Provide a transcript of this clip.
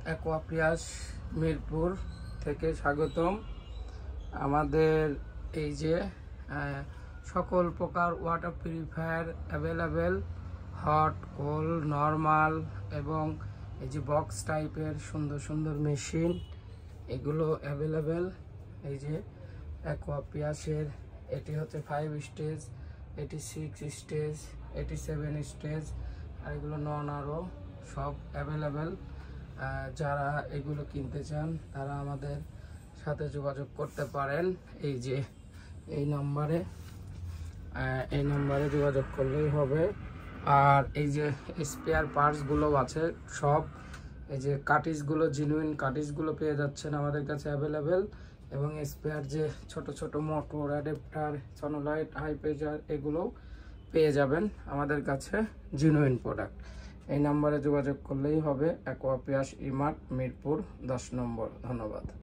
অ্যাকোয়াপিয়াস মিরপুর থেকে স্বাগতম। আমাদের এই যে সকল প্রকার water purifier available, hot, cold, normal এবং এই যে বক্স টাইপের সুন্দর সুন্দর মেশিন, এগুলো অ্যাভেলেবেল। এই যে অ্যাকোয়াপিয়াসের এটি হচ্ছে 5 স্টেজ, এটি 6 স্টেজ, এটি 7 স্টেজ, আর এগুলো আরও সব অ্যাভেলেবেল। যারা এগুলো কিনতে চান তারা আমাদের সাথে যোগাযোগ করতে পারেন। এই যে এই নাম্বারে যোগাযোগ করলেই হবে। আর এই যে স্পেয়ার পার্টসগুলো আছে সব, এই যে কাটিজগুলো, জেনুইন কাটিজগুলো পেয়ে যাচ্ছেন আমাদের কাছে অ্যাভেলেবেল। এবং স্পেয়ার যে ছোট ছোট মোটর, অ্যাডাপ্টার, সনোলাইট, হাই প্রেসার, এগুলো পেয়ে যাবেন আমাদের কাছে, জেনুইন প্রোডাক্ট। এই নাম্বারে যোগাযোগ করলেই হবে। অ্যাকোয়াপিয়াস ইমার্ট মিরপুর 10 নম্বর। ধন্যবাদ।